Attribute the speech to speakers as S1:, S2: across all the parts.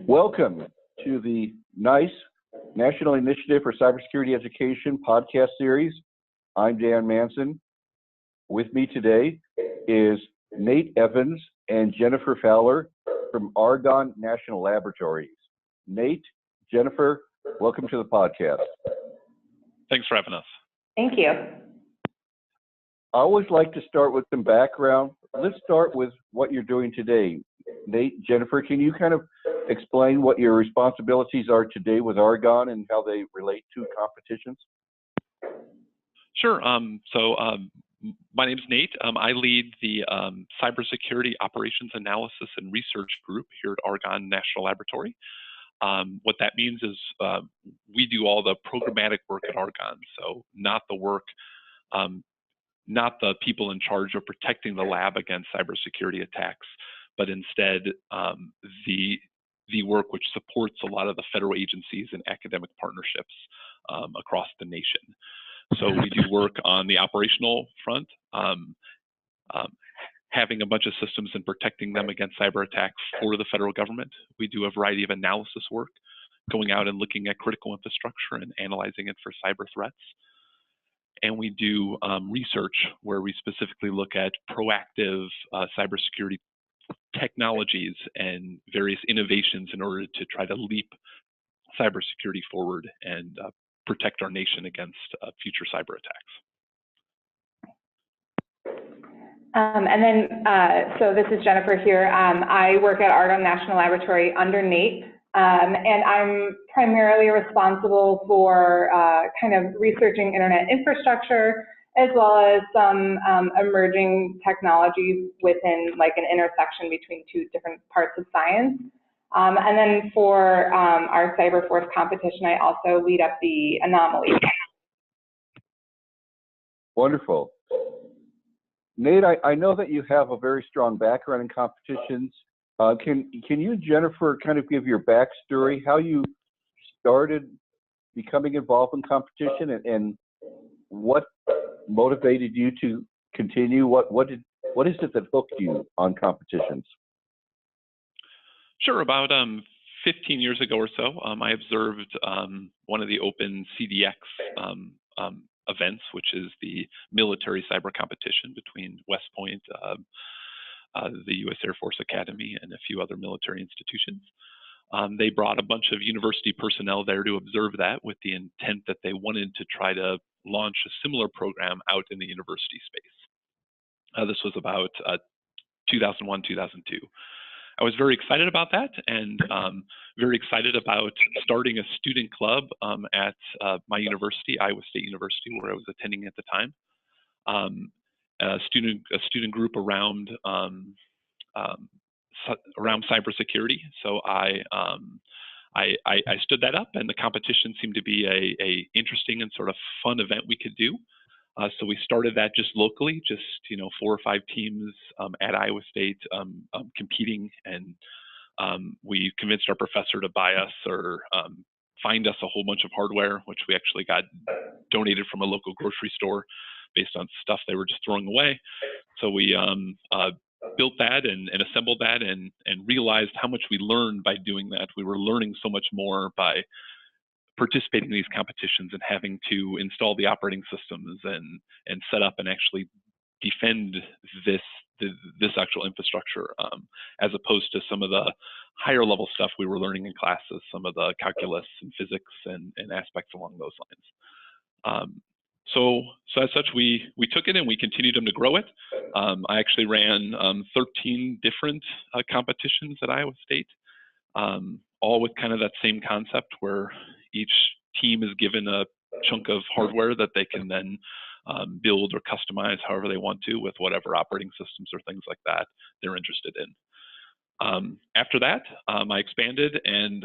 S1: Welcome to the NICE National Initiative for Cybersecurity Education podcast series. I'm Dan Manson. With me today is Nate Evans and Jennifer Fowler from Argonne National Laboratories. Nate, Jennifer, welcome to the podcast.
S2: Thanks for having us.
S3: Thank you.
S1: I always like to start with some background. Let's start with what you're doing today. Nate, Jennifer, can you kind of explain what your responsibilities are today with Argonne and how they relate to competitions?
S2: Sure. My name's Nate. I lead the Cybersecurity Operations Analysis and Research Group here at Argonne National Laboratory. What that means is we do all the programmatic work at Argonne, so not the work, not the people in charge of protecting the lab against cybersecurity attacks, but instead the work which supports a lot of the federal agencies and academic partnerships across the nation. So we do work on the operational front, having a bunch of systems and protecting them against cyber attacks for the federal government. We do a variety of analysis work, going out and looking at critical infrastructure and analyzing it for cyber threats. And we do research where we specifically look at proactive cybersecurity technologies and various innovations in order to try to leap cybersecurity forward and protect our nation against future cyber attacks.
S3: So this is Jennifer here. I work at Argonne National Laboratory under Nate, and I'm primarily responsible for kind of researching internet infrastructure, as well as some emerging technologies within like an intersection between two different parts of science. And then for our CyberForce competition, I also lead up the anomaly.
S1: Wonderful. Nate, I know that you have a very strong background in competitions. Can you, Jennifer, kind of give your backstory, how you started becoming involved in competition and what motivated you to continue? What is it that hooked you on competitions?
S2: Sure. About 15 years ago or so, I observed one of the open CDX events, which is the military cyber competition between West Point, the U.S. Air Force Academy, and a few other military institutions. They brought a bunch of university personnel there to observe that with the intent that they wanted to try to launch a similar program out in the university space. This was about 2001, 2002. I was very excited about that and very excited about starting a student club at my university, Iowa State University, where I was attending at the time. A student group around cybersecurity. So I stood that up, and the competition seemed to be a interesting and sort of fun event we could do. So we started that just locally, just 4 or 5 teams at Iowa State competing, and we convinced our professor to buy us or find us a whole bunch of hardware, which we actually got donated from a local grocery store based on stuff they were just throwing away. So we built that and assembled that and realized how much we learned by doing that. We were learning so much more by participating in these competitions and having to install the operating systems and set up and actually defend this actual infrastructure, as opposed to some of the higher level stuff we were learning in classes, some of the calculus and physics and aspects along those lines. So as such, we took it and we continued them to grow it. I actually ran 13 different competitions at Iowa State, all with kind of that same concept where each team is given a chunk of hardware that they can then build or customize however they want to with whatever operating systems or things like that they're interested in. After that, I expanded and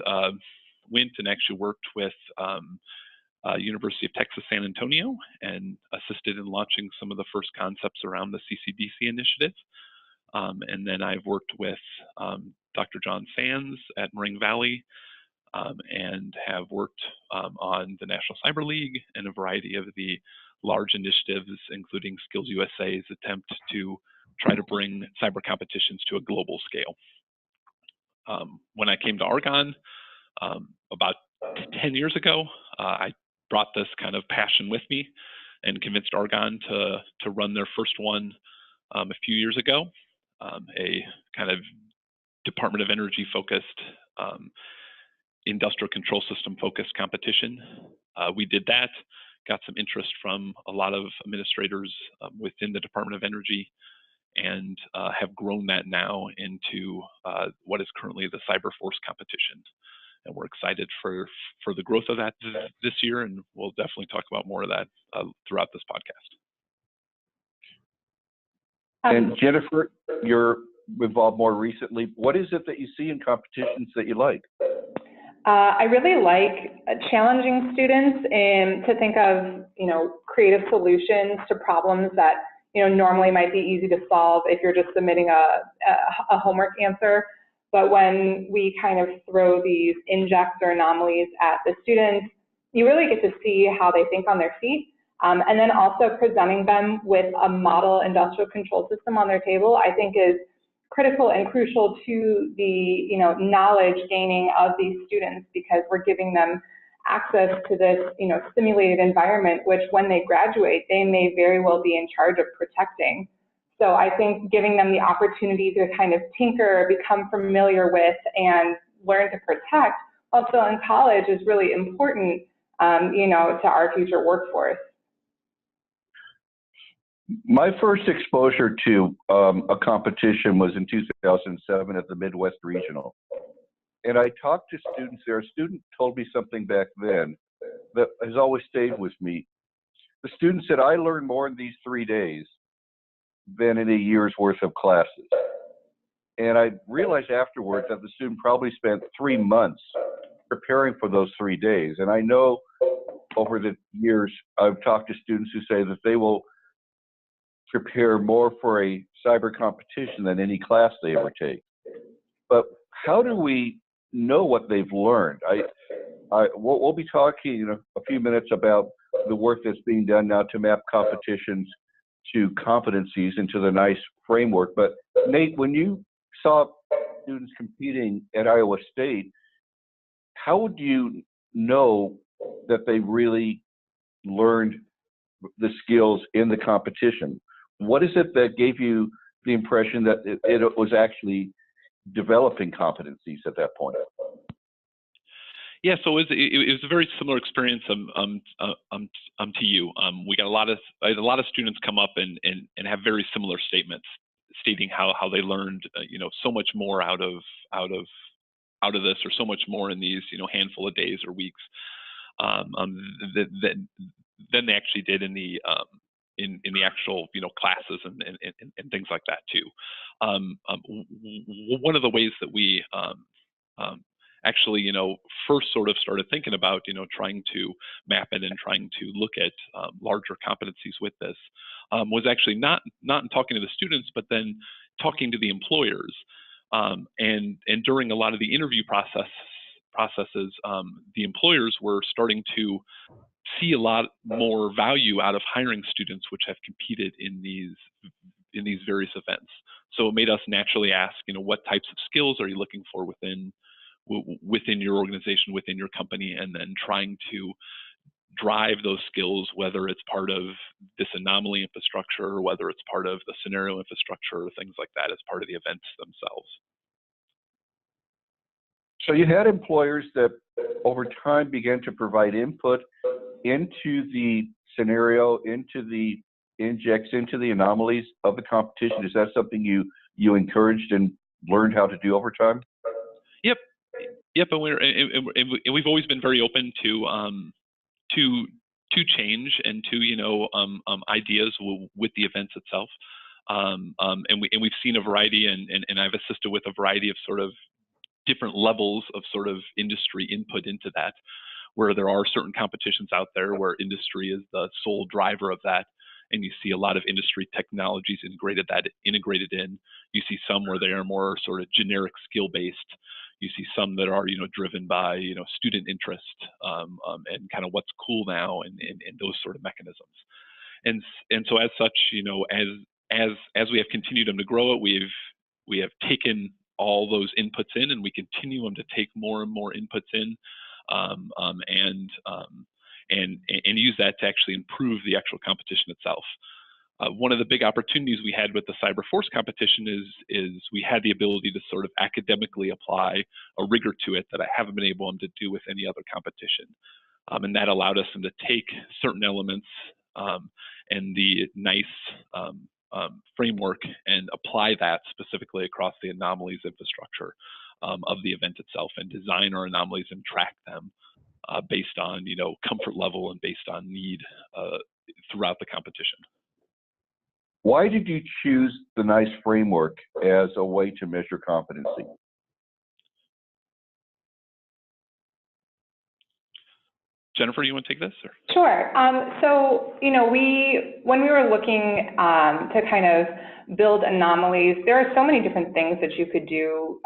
S2: went and actually worked with University of Texas San Antonio and assisted in launching some of the first concepts around the CCDC initiative. And then I've worked with Dr. John Sands at Moraine Valley and have worked on the National Cyber League and a variety of the large initiatives, including Skills USA's attempt to try to bring cyber competitions to a global scale. when I came to Argonne about 10 years ago, I brought this kind of passion with me and convinced Argonne to run their first one a few years ago, a kind of Department of Energy focused, industrial control system focused competition. We did that, got some interest from a lot of administrators within the Department of Energy, and have grown that now into what is currently the CyberForce competition. And we're excited for the growth of that this year, and we'll definitely talk about more of that throughout this podcast.
S1: And Jennifer, you're involved more recently. What is it that you see in competitions that you like?
S3: I really like challenging students to think of, creative solutions to problems that, normally might be easy to solve if you're just submitting a homework answer. But when we kind of throw these injects or anomalies at the students, you really get to see how they think on their feet. And then also presenting them with a model industrial control system on their table, I think is critical and crucial to the knowledge gaining of these students, because we're giving them access to this simulated environment, which when they graduate, they may very well be in charge of protecting. So I think giving them the opportunity to kind of tinker, become familiar with, and learn to protect while still in college is really important, to our future workforce.
S1: My first exposure to a competition was in 2007 at the Midwest Regional. And I talked to students there. A student told me something back then that has always stayed with me. The student said, I learned more in these 3 days than in a year's worth of classes. And I realized afterwards that the student probably spent 3 months preparing for those 3 days. And I know over the years, I've talked to students who say that they will prepare more for a cyber competition than any class they ever take. But how do we know what they've learned? We'll be talking in a few minutes about the work that's being done now to map competitions to competencies into the NICE framework. But Nate, when you saw students competing at Iowa State, how would you know that they really learned the skills in the competition? What is it that gave you the impression that it was actually developing competencies at that point?
S2: Yeah, so it was a very similar experience to you. We got I had a lot of students come up and have very similar statements, stating how they learned so much more out of this, or so much more in these handful of days or weeks than they actually did in the actual classes and things like that too. One of the ways that we actually first sort of started thinking about trying to map it and trying to look at larger competencies with this was actually not in talking to the students, but then talking to the employers, and during a lot of the interview processes, the employers were starting to see a lot more value out of hiring students which have competed in these various events. So it made us naturally ask, what types of skills are you looking for within your organization, within your company, and then trying to drive those skills, whether it's part of this anomaly infrastructure or whether it's part of the scenario infrastructure or things like that as part of the events themselves.
S1: So you had employers that over time began to provide input into the scenario, into the injects, into the anomalies of the competition. Is that something you encouraged and learned how to do over time?
S2: Yep, and we've always been very open to change and to ideas with the events itself, and we've seen a variety, and I've assisted with a variety of sort of different levels of sort of industry input into that, where there are certain competitions out there where industry is the sole driver of that, and you see a lot of industry technologies integrated in. You see some where they are more sort of generic skill based. You see some that are driven by student interest, and kind of what's cool now, and those sort of mechanisms. And so as such, as we have continued them to grow it, we have taken all those inputs in, and we continue them to take more and more inputs in, and use that to actually improve the actual competition itself. One of the big opportunities we had with the CyberForce competition is we had the ability to sort of academically apply a rigor to it that I haven't been able to do with any other competition. And that allowed us to take certain elements and the NICE framework and apply that specifically across the anomalies infrastructure of the event itself, and design our anomalies and track them based on comfort level and based on need throughout the competition.
S1: Why did you choose the NICE framework as a way to measure competency?
S2: Jennifer, you want to take this? Or?
S3: Sure. So, when we were looking to kind of build anomalies, there are so many different things that you could do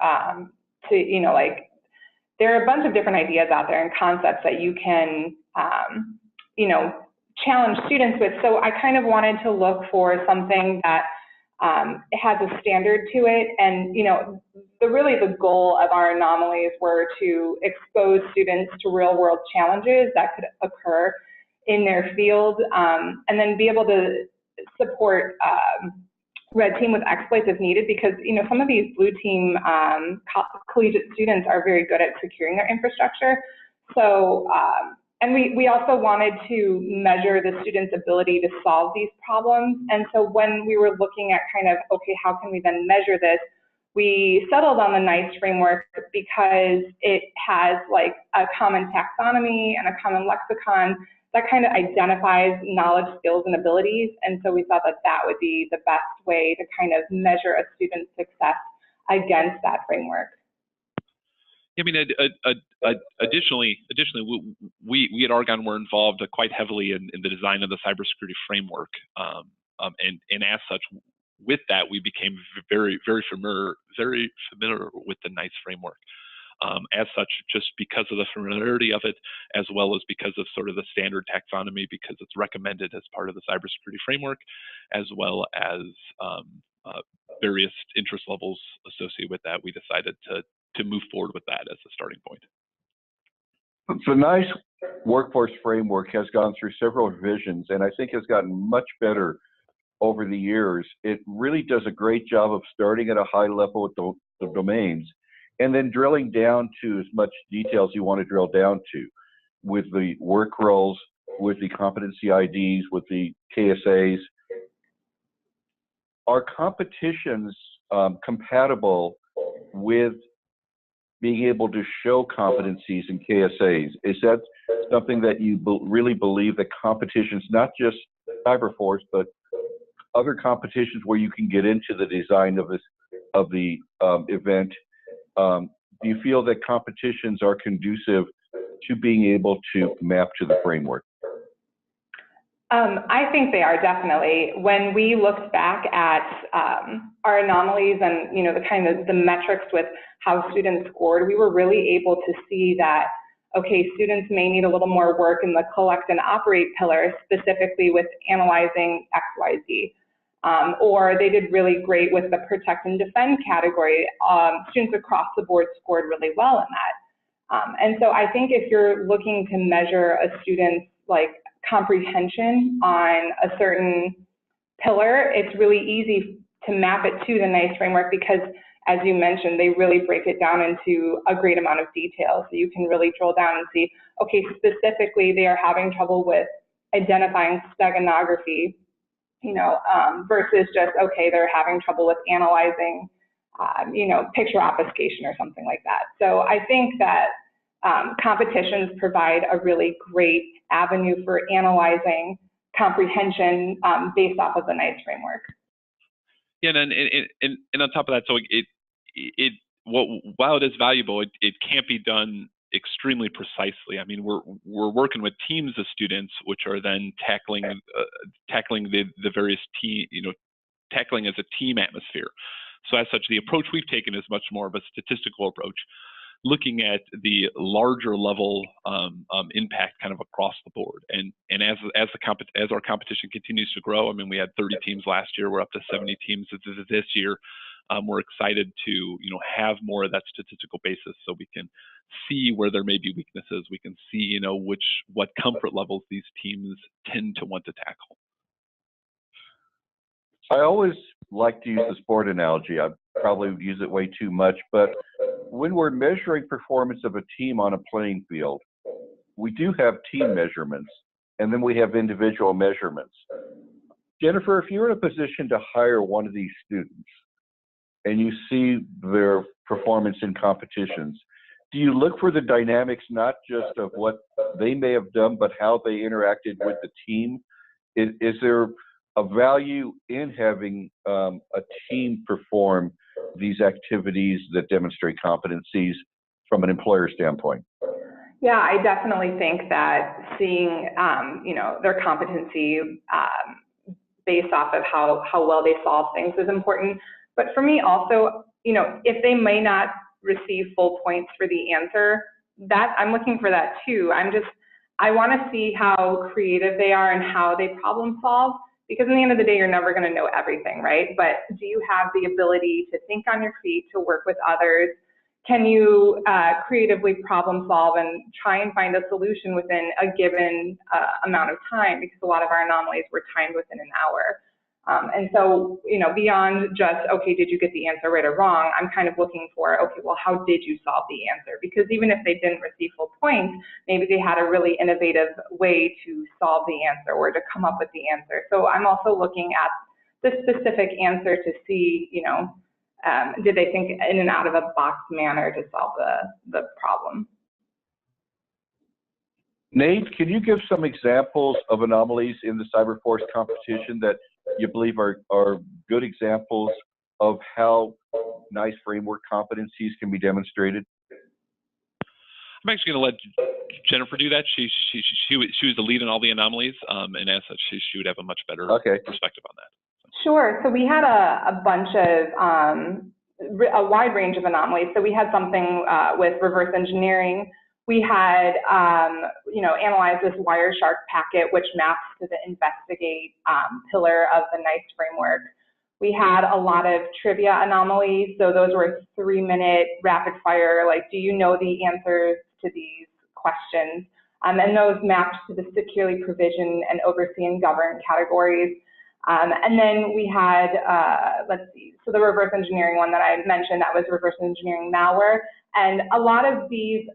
S3: there are a bunch of different ideas out there and concepts that you can, challenge students with. So I kind of wanted to look for something that has a standard to it. And, really the goal of our anomalies were to expose students to real world challenges that could occur in their field, and then be able to support red team with exploits if needed, because, some of these blue team collegiate students are very good at securing their infrastructure. So, and we also wanted to measure the students' ability to solve these problems. And so when we were looking at kind of, okay, how can we then measure this? We settled on the NICE framework because it has like a common taxonomy and a common lexicon that kind of identifies knowledge, skills, and abilities. And so we thought that that would be the best way to kind of measure a student's success against that framework.
S2: I mean, additionally, we at Argonne were involved quite heavily in the design of the cybersecurity framework, and as such, with that, we became very familiar with the NICE framework. As such, just because of the familiarity of it, as well as because of sort of the standard taxonomy, because it's recommended as part of the cybersecurity framework, as well as various interest levels associated with that, we decided to move forward with that as a starting point.
S1: The NICE workforce framework has gone through several revisions, and I think has gotten much better over the years. It really does a great job of starting at a high level with the domains, and then drilling down to as much detail as you want to drill down to, with the work roles, with the competency IDs, with the KSAs. Are competitions compatible with being able to show competencies in KSAs? Is that something that you really believe that competitions, not just CyberForce, but other competitions where you can get into the design of the event, do you feel that competitions are conducive to being able to map to the framework?
S3: I think they are, definitely. When we looked back at our anomalies and the metrics with how students scored, we were really able to see that, okay, students may need a little more work in the collect and operate pillar, specifically with analyzing XYZ. Or they did really great with the protect and defend category. Students across the board scored really well in that. And so I think if you're looking to measure a student's comprehension on a certain pillar, it's really easy to map it to the NICE framework because, as you mentioned, they really break it down into a great amount of detail. So you can really drill down and see, okay, specifically they are having trouble with identifying steganography, versus just, okay, they're having trouble with analyzing, picture obfuscation or something like that. So I think that competitions provide a really great avenue for analyzing comprehension based off of the NICE framework.
S2: Yeah, and on top of that, so while it is valuable, it can't be done extremely precisely. I mean, we're working with teams of students, which are then tackling the various tackling as a team atmosphere. So as such, the approach we've taken is much more of a statistical approach, looking at the larger level impact kind of across the board. And as our competition continues to grow, I mean, we had 30 teams last year, we're up to 70 teams this year. we're excited to have more of that statistical basis so we can see where there may be weaknesses. We can see what comfort levels these teams tend to want to tackle.
S1: I always like to use the sport analogy. I probably use it way too much, but when we're measuring performance of a team on a playing field, we do have team measurements, and then we have individual measurements. Jennifer, if you're in a position to hire one of these students and you see their performance in competitions, do you look for the dynamics not just of what they may have done, but how they interacted with the team? Is there a value in having a team perform these activities that demonstrate competencies from an employer standpoint?
S3: Yeah, I definitely think that seeing, their competency based off of how well they solve things is important. But for me also, if they may not receive full points for the answer, that I'm looking for that too. I want to see how creative they are and how they problem solve, because in the end of the day, you're never going to know everything, right? But do you have the ability to think on your feet, to work with others? Can you creatively problem solve and try and find a solution within a given amount of time? Because a lot of our anomalies were timed within an hour. And so, beyond just, okay, did you get the answer right or wrong? I'm kind of looking for, okay, well, how did you solve the answer? Because even if they didn't receive full points, maybe they had a really innovative way to solve the answer or to come up with the answer. So I'm also looking at the specific answer to see, did they think in an out of a box manner to solve the problem?
S1: Nate, can you give some examples of anomalies in the CyberForce competition that you believe are good examples of how nice framework competencies can be demonstrated?
S2: I'm actually going to let Jennifer do that. She was the lead in all the anomalies, and as such, she would have a much better perspective on that.
S3: Sure. So we had a bunch of, a wide range of anomalies. So we had something with reverse engineering. We had, analyzed this Wireshark packet, which maps to the investigate pillar of the NICE framework. We had a lot of trivia anomalies. So those were 3-minute rapid fire, like, do you know the answers to these questions? And those mapped to the securely provision and oversee and govern categories. And then we had, so the reverse engineering one that I mentioned, that was reverse engineering malware. And a lot of these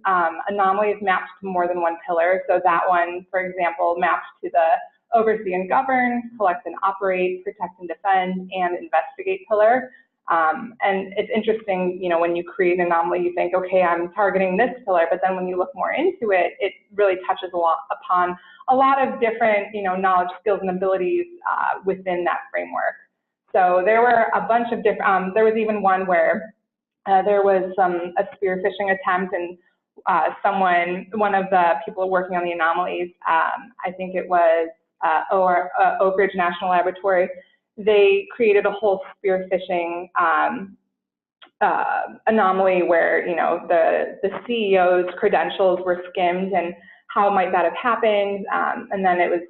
S3: anomalies mapped to more than one pillar. So that one, for example, mapped to the oversee and govern, collect and operate, protect and defend, and investigate pillar. And it's interesting, when you create an anomaly, you think, okay, I'm targeting this pillar, but then when you look more into it, it really touches upon a lot of different, knowledge, skills, and abilities within that framework. So there were a bunch of different, there was even one where there was a spear phishing attempt, and one of the people working on the anomalies, I think it was Oak Ridge National Laboratory, they created a whole spear phishing anomaly where, the CEO's credentials were skimmed, and how might that have happened? And then it was,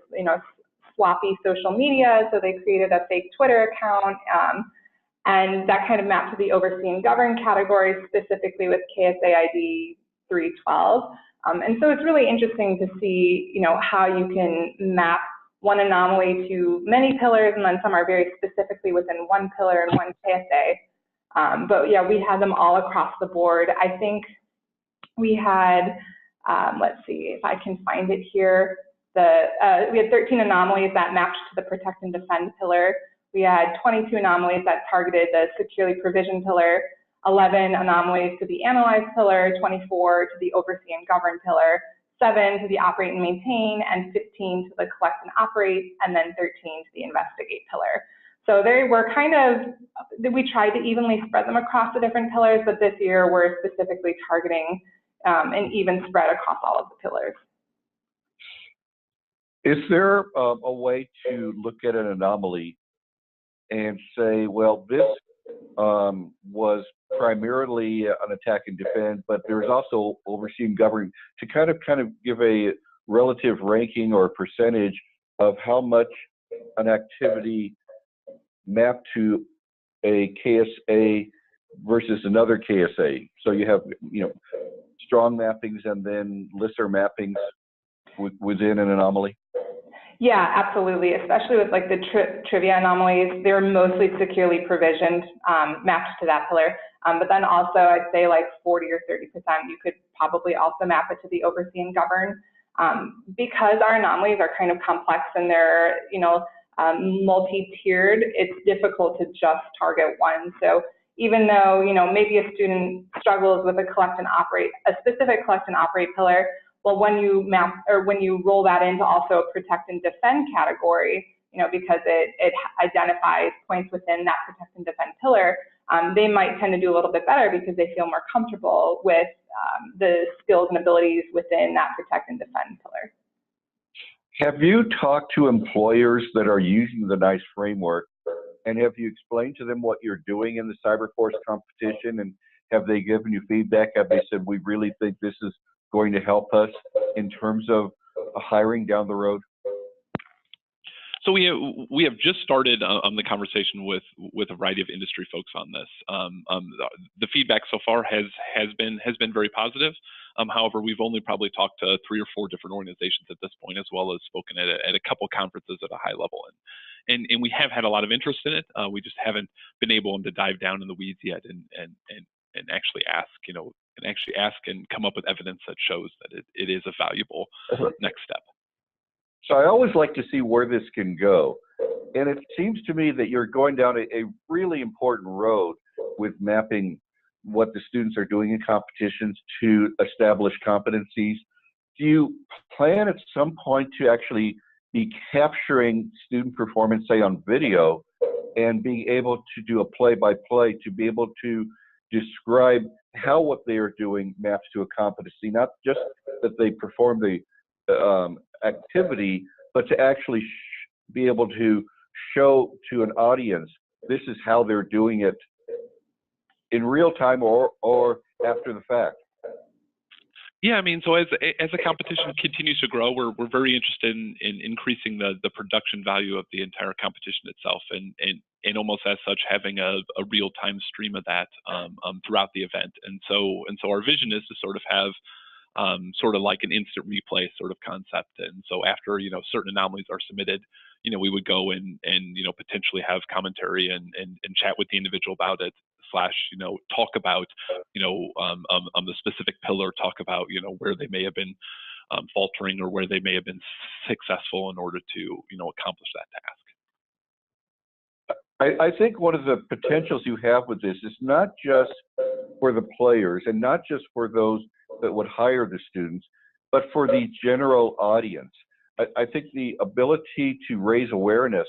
S3: sloppy social media, so they created a fake Twitter account, and that kind of mapped to the oversee and govern category, specifically with KSA ID 312. And so it's really interesting to see, how you can map one anomaly to many pillars, and then some are very specifically within one pillar and one KSA. But yeah, we had them all across the board. I think we had, let's see if I can find it here. We had 13 anomalies that mapped to the protect and defend pillar. We had 22 anomalies that targeted the securely provisioned pillar, 11 anomalies to the analyze pillar, 24 to the oversee and govern pillar, 7 to the operate and maintain, and 15 to the collect and operate, and then 13 to the investigate pillar. So they were we tried to evenly spread them across the different pillars, but this year we're specifically targeting an even spread across all of the pillars.
S1: Is there a way to look at an anomaly and say, well, this was primarily an attack and defend, but there's also oversee and govern, to kind of give a relative ranking or percentage of how much an activity mapped to a KSA versus another KSA? So you have, strong mappings and then lesser mappings within an anomaly?
S3: Yeah, absolutely. Especially with like the trivia anomalies, they're mostly securely provisioned, mapped to that pillar. But then also I'd say like 40 or 30%, you could probably also map it to the oversee and govern. Because our anomalies are kind of complex and they're, multi-tiered, it's difficult to just target one. So even though, maybe a student struggles with a specific collect and operate pillar, well, when you map or when you roll that into also a protect and defend category, because it identifies points within that protect and defend pillar, they might tend to do a little bit better because they feel more comfortable with the skills and abilities within that protect and defend pillar.
S1: Have you talked to employers that are using the NICE framework, and have you explained to them what you're doing in the CyberForce competition, and have they given you feedback? Have they said, we really think this is going to help us in terms of hiring down the road?
S2: So we have just started the conversation with a variety of industry folks on this. The feedback so far has been very positive. However, we've only probably talked to 3 or 4 different organizations at this point, as well as spoken at a couple conferences at a high level. And we have had a lot of interest in it. We just haven't been able to dive down in the weeds yet and actually ask, and come up with evidence that shows that it is a valuable next step.
S1: So I always like to see where this can go. And it seems to me that you're going down a really important road with mapping what the students are doing in competitions to establish competencies. Do you plan at some point to actually be capturing student performance, say on video, and being able to do a play-by-play to be able to describe how what they are doing maps to a competency, not just that they perform the activity, but to actually be able to show to an audience, this is how they're doing it in real time or after the fact?
S2: Yeah, I mean, so as the competition continues to grow, we're very interested in increasing the production value of the entire competition itself, and almost as such having a real-time stream of that throughout the event. And so our vision is to sort of have sort of like an instant replay sort of concept. And so after certain anomalies are submitted, we would go and potentially have commentary and chat with the individual about it, / talk about the specific pillar, talk about where they may have been faltering or where they may have been successful in order to accomplish that task.
S1: I think one of the potentials you have with this is not just for the players and not just for those that would hire the students, but for the general audience. I think the ability to raise awareness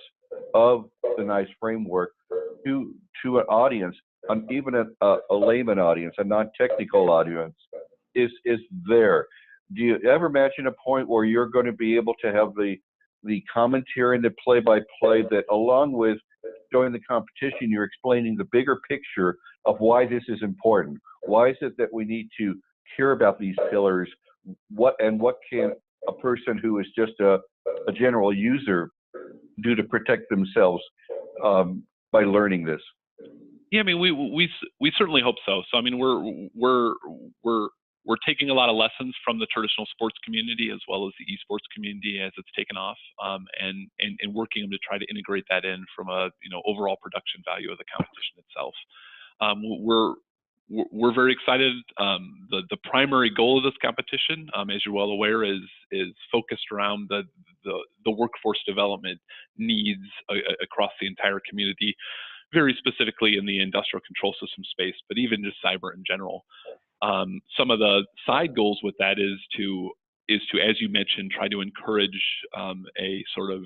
S1: of the NICE framework to an audience, even a layman audience, a non-technical audience, is there. Do you ever imagine a point where you're going to be able to have the commentary and the play-by-play that, along with during the competition, you're explaining the bigger picture of why this is important? Why is it that we need to care about these pillars? What can a person who is just a general user do to protect themselves by learning this?
S2: Yeah, I mean, we certainly hope so. So I mean, we're taking a lot of lessons from the traditional sports community as well as the esports community as it's taken off, and working to try to integrate that in from a overall production value of the competition itself. We're very excited. The primary goal of this competition, as you're well aware, is focused around the workforce development needs across the entire community, very specifically in the industrial control system space, but even just cyber in general. Some of the side goals with that is to, as you mentioned, try to encourage a sort of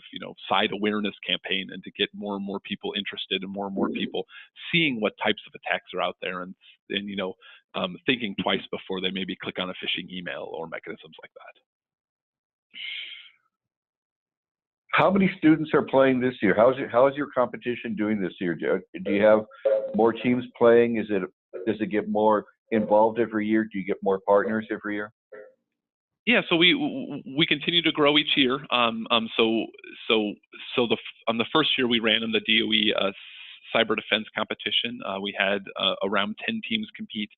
S2: side awareness campaign, and to get more and more people interested and more people seeing what types of attacks are out there, and thinking twice before they maybe click on a phishing email or mechanisms like that.
S1: How many students are playing this year? How is your competition doing this year? Do you have more teams playing? Does it get more involved every year? Do you get more partners every year?
S2: Yeah, so we continue to grow each year. So on the first year we ran in the DOE cyber defense competition. We had around 10 teams compete.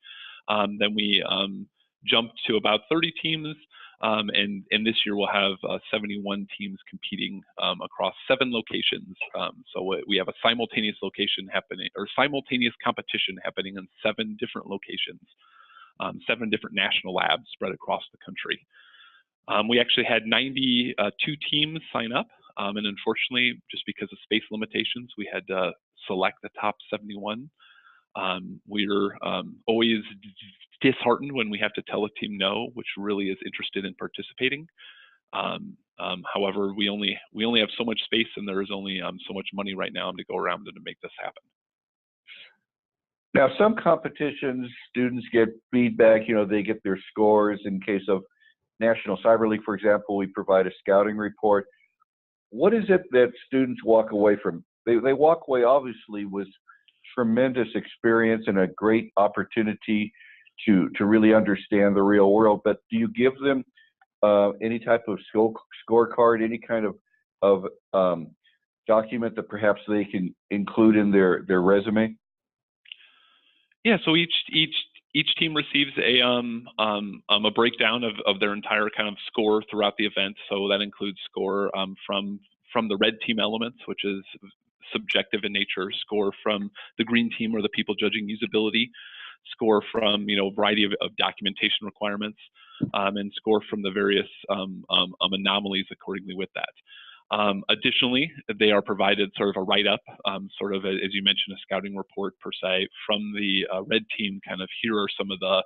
S2: Then we jumped to about 30 teams, and this year we'll have 71 teams competing across 7 locations. So we have a simultaneous simultaneous competition happening in 7 different locations, 7 different national labs spread across the country. We actually had 92 teams sign up, and unfortunately, just because of space limitations, we had to select the top 71. We're always disheartened when we have to tell a team no, which really is interested in participating. However, we only have so much space, and there is only so much money right now to go around and to make this happen.
S1: Now, some competitions, students get feedback, they get their scores. In case of National Cyber League, for example, we provide a scouting report. What is it that students walk away from? They walk away, obviously, with tremendous experience and a great opportunity to really understand the real world, but do you give them any type of scorecard, any kind of document that perhaps they can include in their resume?
S2: Yeah, so each team receives a breakdown of their entire kind of score throughout the event. So that includes score from the red team elements, which is subjective in nature, score from the green team or the people judging usability, score from a variety of documentation requirements, and score from the various anomalies accordingly with that. Additionally, they are provided sort of a write-up, sort of, as you mentioned, a scouting report per se from the red team. Kind of here are some of the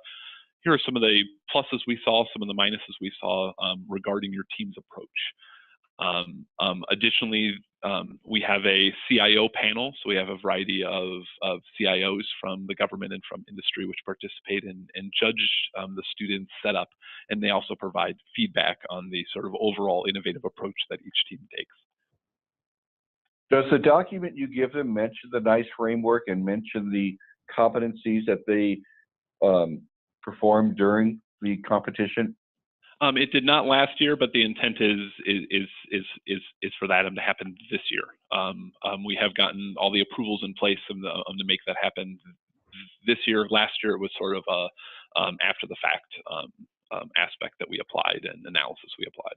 S2: pluses we saw, some of the minuses we saw regarding your team's approach. Additionally, we have a CIO panel, so we have a variety of CIOs from the government and from industry which participate and judge the students' setup, and they also provide feedback on the sort of overall innovative approach that each team takes.
S1: Does the document you give them mention the NICE framework and mention the competencies that they performed during the competition?
S2: It did not last year, but the intent is for that to happen this year. We have gotten all the approvals in place to make that happen this year. Last year it was sort of a after the fact aspect that we applied and analysis we applied.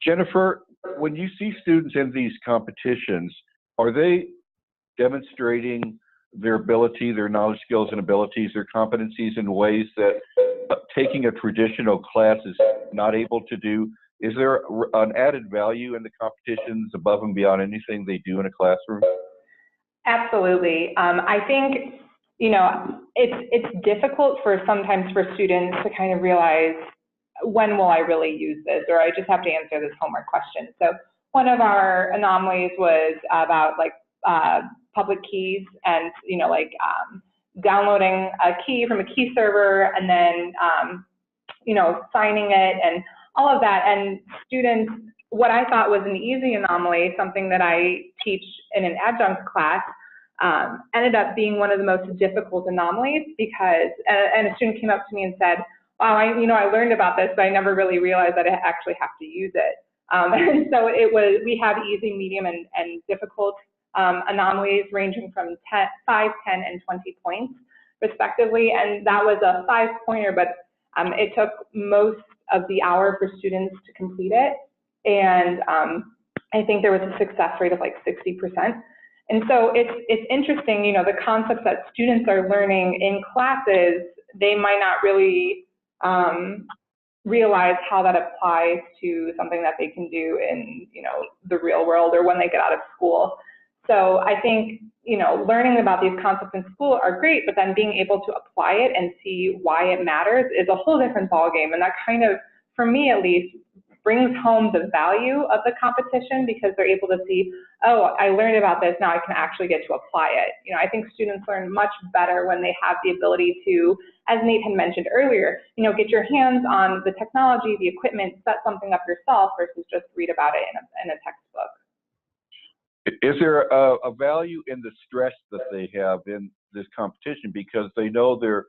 S1: Jennifer, when you see students in these competitions, are they demonstrating their ability, their knowledge, skills, and abilities, their competencies in ways that taking a traditional class is not able to do? Is there an added value in the competitions above and beyond anything they do in a classroom?
S3: Absolutely. I think, it's difficult sometimes for students to kind of realize, when will I really use this? Or I just have to answer this homework question. So one of our anomalies was about public keys and, downloading a key from a key server and then, signing it and all of that. And students, what I thought was an easy anomaly, something that I teach in an adjunct class, ended up being one of the most difficult anomalies because, and a student came up to me and said, wow, I learned about this, but I never really realized that I actually have to use it. And so we have easy, medium, and difficult anomalies ranging from 5, 10, and 20 points, respectively. And that was a 5-pointer, but it took most of the hour for students to complete it. And I think there was a success rate of 60%. And so it's interesting, the concepts that students are learning in classes, they might not really realize how that applies to something that they can do in, the real world or when they get out of school. So I think, learning about these concepts in school are great, but then being able to apply it and see why it matters is a whole different ballgame. And that kind of, for me at least, brings home the value of the competition because they're able to see, oh, I learned about this, now I can actually get to apply it. I think students learn much better when they have the ability to, as Nate had mentioned earlier, get your hands on the technology, the equipment, set something up yourself versus just read about it in a textbook.
S1: Is there a value in the stress that they have in this competition because they know they're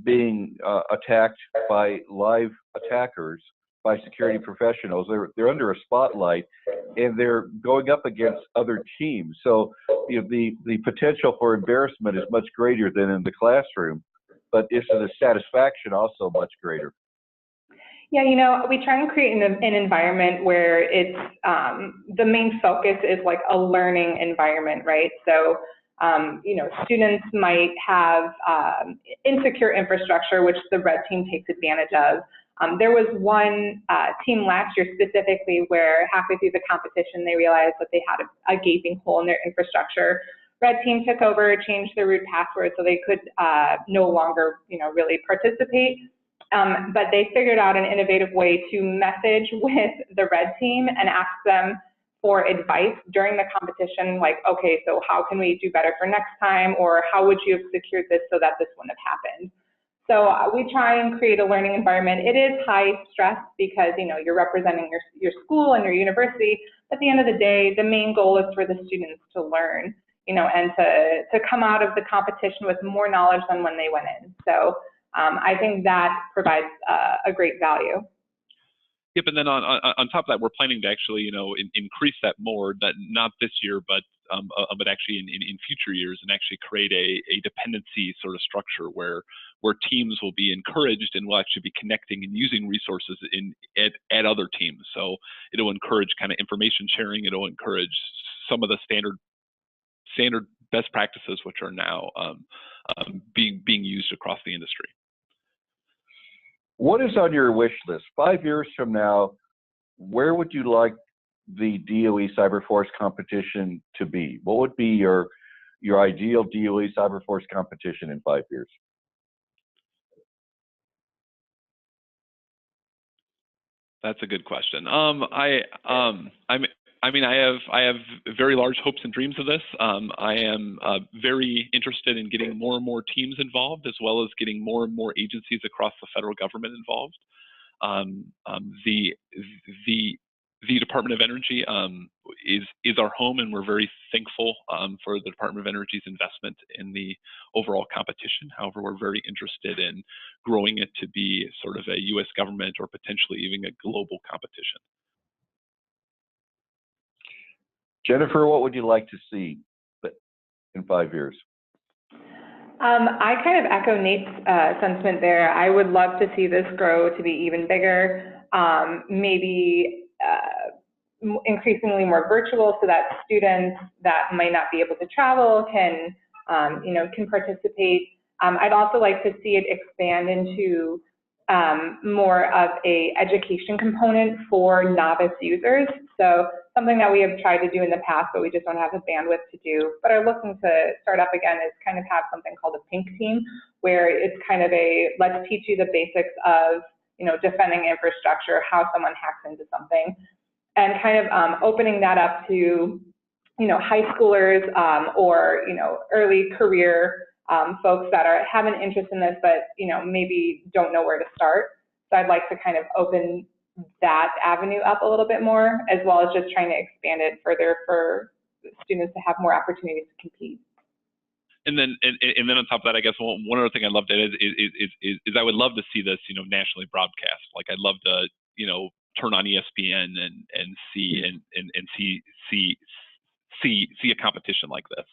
S1: being attacked by live attackers? by security professionals. They're under a spotlight, and they're going up against other teams. So the potential for embarrassment is much greater than in the classroom, but is the satisfaction also much greater?
S3: Yeah, we try and create an environment where it's the main focus is like a learning environment, right? So, students might have insecure infrastructure, which the red team takes advantage of. There was one team last year specifically where halfway through the competition, they realized that they had a gaping hole in their infrastructure. Red team took over, changed their root password so they could no longer, really participate. But they figured out an innovative way to message with the red team and ask them for advice during the competition, like, okay, so how can we do better for next time, or how would you have secured this so that this wouldn't have happened? So we try and create a learning environment. It is high stress because, you're representing your school and your university. At the end of the day, the main goal is for the students to learn, and to come out of the competition with more knowledge than when they went in. So I think that provides a great value.
S2: Yep, and then on top of that, we're planning to actually, increase that more. That not this year, but actually in future years, and actually create a dependency sort of structure where teams will be encouraged and will actually be connecting and using resources at other teams. So it'll encourage kind of information sharing. It'll encourage some of the standard best practices which are now being used across the industry.
S1: What is on your wish list? 5 years from now, where would you like the DOE CyberForce competition to be? What would be your ideal DOE CyberForce competition in 5 years?
S2: That's a good question. I have very large hopes and dreams of this. I am very interested in getting more and more teams involved, as well as getting more and more agencies across the federal government involved. The Department of Energy is our home, and we're very thankful for the Department of Energy's investment in the overall competition. However, we're very interested in growing it to be sort of a U.S. government or potentially even a global competition.
S1: Jennifer, what would you like to see in 5 years?
S3: I kind of echo Nate's sentiment there. I would love to see this grow to be even bigger, maybe increasingly more virtual, so that students that might not be able to travel can participate. I'd also like to see it expand into more of a education component for novice users. So something that we have tried to do in the past, but we just don't have the bandwidth to do, but are looking to start up again, is kind of have something called a pink team, where it's kind of let's teach you the basics of defending infrastructure, how someone hacks into something, and kind of opening that up to high schoolers or early career folks that have an interest in this, but maybe don't know where to start. So I'd like to kind of open that avenue up a little bit more, as well as just trying to expand it further for students to have more opportunities to compete.
S2: And then on top of that, I guess one other thing I'd love to add is I would love to see this nationally broadcast. Like, I'd love to turn on ESPN and see see a competition like this.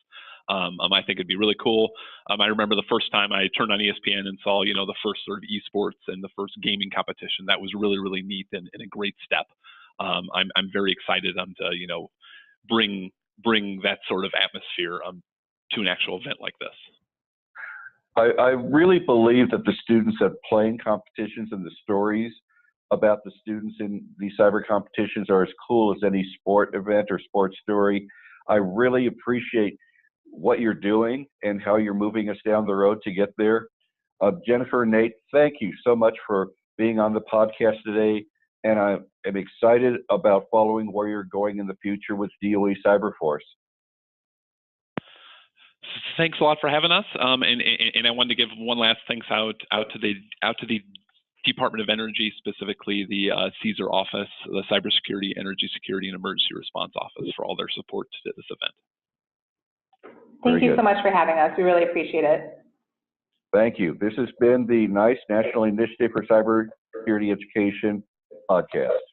S2: I think it'd be really cool. I remember the first time I turned on ESPN and saw the first sort of esports and the first gaming competition. That was really, really neat and a great step. I'm very excited to bring that sort of atmosphere to an actual event like this.
S1: I really believe that the students at playing competitions and the stories about the students in these cyber competitions are as cool as any sport event or sports story. I really appreciate what you're doing and how you're moving us down the road to get there. Jennifer, Nate, thank you so much for being on the podcast today, and I am excited about following where you're going in the future with DOE CyberForce.
S2: Thanks a lot for having us, and I wanted to give one last thanks out to the Department of Energy, specifically the CSER office, the Cybersecurity, Energy Security, and Emergency Response Office, for all their support to this event.
S3: Thank you so much for having us. We really appreciate it.
S1: Thank you. This has been the NICE National Initiative for Cybersecurity Education podcast.